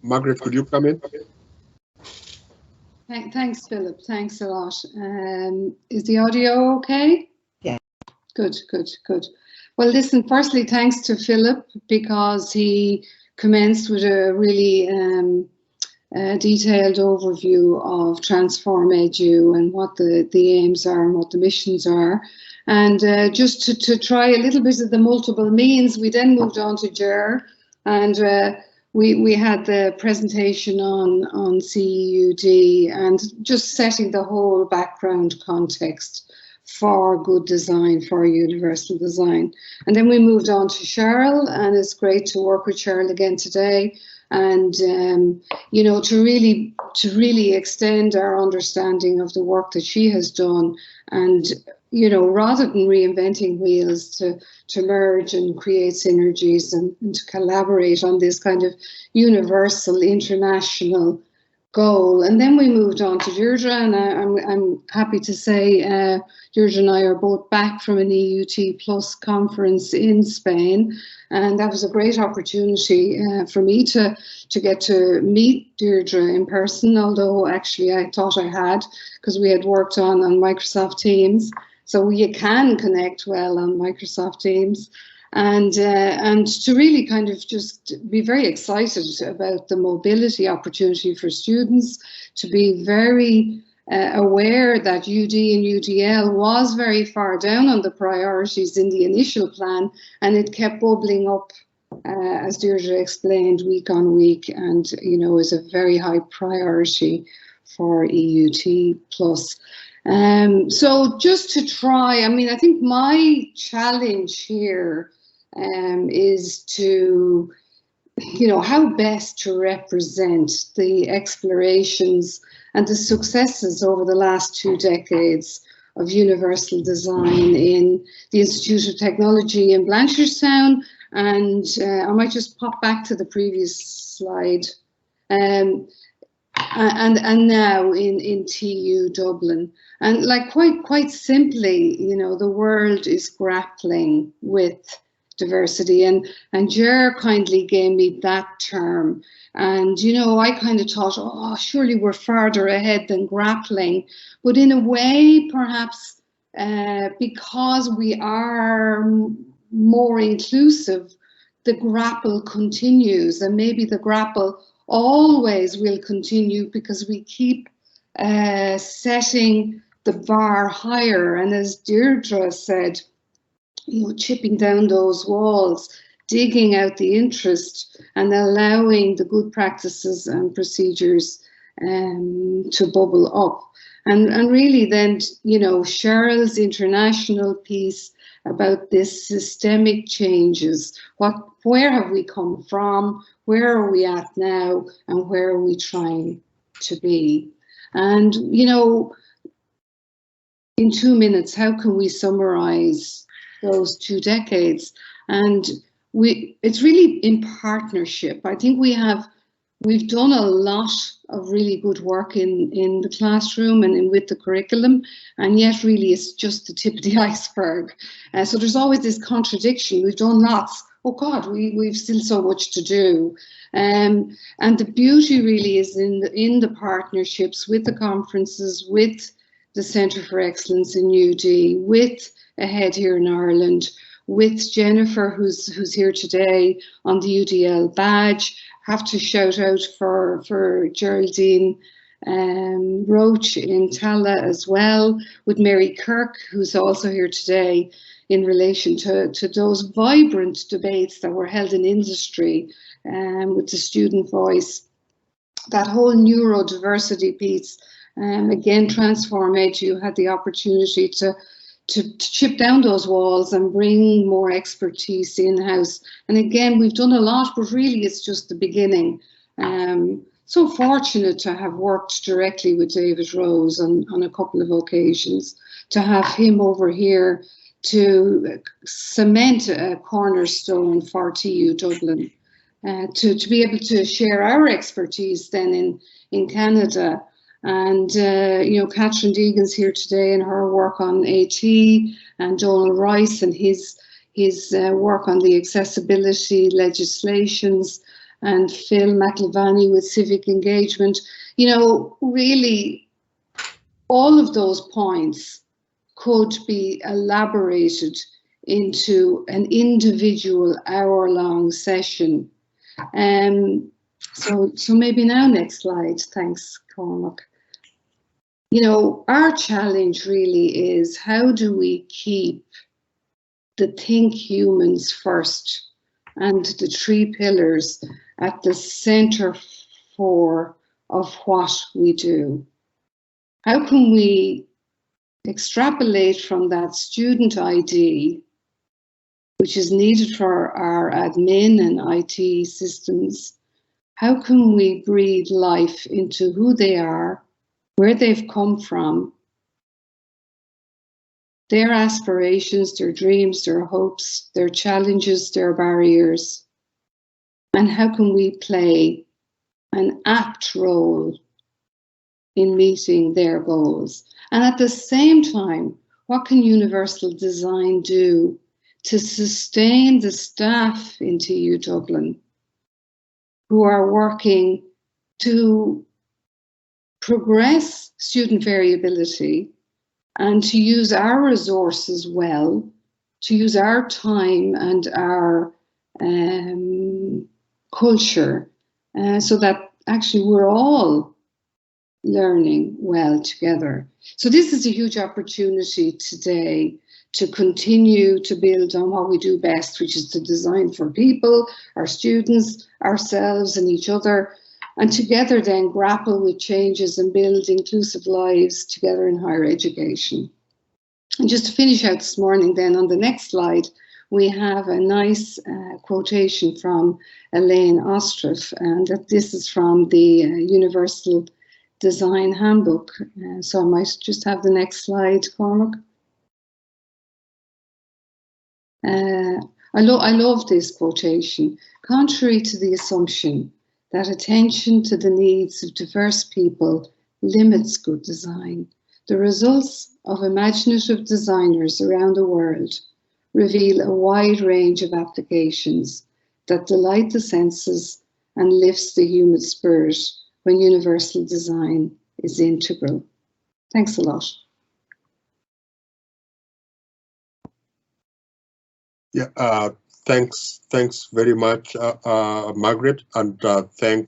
Margaret, could you come in? Thanks, Philip. Thanks a lot. Is the audio okay? Yeah. Good. Well, listen, firstly, thanks to Philip, because he commenced with a really detailed overview of Transform Edu and what the aims are and what the missions are. And just to try a little bit of the multiple means, we then moved on to Ger, and we had the presentation on CEUD and just setting the whole background context for good design, for universal design. And then we moved on to Cheryl, and it's great to work with Cheryl again today, and you know, to really extend our understanding of the work that she has done, and you know, rather than reinventing wheels, to merge and create synergies and to collaborate on this kind of universal international goal. And then we moved on to Deirdre, and I'm happy to say Deirdre and I are both back from an EUT Plus conference in Spain, and that was a great opportunity for me to get to meet Deirdre in person, although actually I thought I had, because we had worked on Microsoft Teams, so you can connect well on Microsoft Teams. And to really kind of just be very excited about the mobility opportunity for students, to be very aware that UD and UDL was very far down on the priorities in the initial plan, and it kept bubbling up, as Deirdre explained, week on week, and you know, is a very high priority for EUT Plus. So just to try, I mean, I think my challenge here is to, you know, how best to represent the explorations and the successes over the last 2 decades of universal design in the Institute of Technology in Blanchardstown. And I might just pop back to the previous slide. And now in TU Dublin. And like quite simply, you know, the world is grappling with diversity, and Ger kindly gave me that term. And, you know, I kind of thought, oh, surely we're farther ahead than grappling. But in a way, perhaps because we are more inclusive, the grapple continues, and maybe the grapple always will continue because we keep setting the bar higher. And as Deirdre said, you know, chipping down those walls, digging out the interest, and allowing the good practices and procedures to bubble up. And really then, you know, Cheryl's international piece about this systemic changes. Where have we come from? Where are we at now? And where are we trying to be? And, you know, in 2 minutes, how can we summarize those 2 decades? And it's really in partnership. I think we've done a lot of really good work in the classroom and with the curriculum, and yet really it's just the tip of the iceberg. So there's always this contradiction. We've done lots. Oh God, we've still so much to do. And the beauty really is in the partnerships with the conferences, with the Centre for Excellence in UD, with Ahead here in Ireland, with Jennifer, who's here today on the UDL badge. Have to shout out for Geraldine Roach in Tala as well, with Mary Kirk, who's also here today, in relation to those vibrant debates that were held in industry with the student voice. That whole neurodiversity piece, again, Transform Edu had the opportunity to chip down those walls and bring more expertise in-house. And again, we've done a lot, but really it's just the beginning. So fortunate to have worked directly with David Rose on a couple of occasions, to have him over here to cement a cornerstone for TU Dublin, to be able to share our expertise then in Canada. And, you know, Catherine Deegan's here today and her work on AT, and Donald Rice and his work on the accessibility legislations. and Phil McIlvany with civic engagement. You know, really, all of those points could be elaborated into an individual hour-long session. So maybe now, next slide. Thanks, Cormac. You know, our challenge really is, how do we keep the think humans first and the three pillars at the center of what we do? How can we extrapolate from that student ID, which is needed for our admin and IT systems? How can we breathe life into who they are, where they've come from, their aspirations, their dreams, their hopes, their challenges, their barriers? And how can we play an apt role in meeting their goals? And at the same time, what can universal design do to sustain the staff in TU Dublin who are working to progress student variability and to use our resources well, to use our time and our culture so that actually we're all learning well together. So this is a huge opportunity today to continue to build on what we do best, which is to design for people, our students, ourselves and each other, and together then grapple with changes and build inclusive lives together in higher education. And just to finish out this morning then, on the next slide, we have a nice quotation from Elaine Ostrov, and this is from the Universal Design Handbook. So I might just have the next slide, Cormac. I love this quotation. Contrary to the assumption that attention to the needs of diverse people limits good design, the results of imaginative designers around the world reveal a wide range of applications that delight the senses and lifts the human spirit when universal design is integral. Thanks a lot. Yeah, thanks very much, Margaret, and thank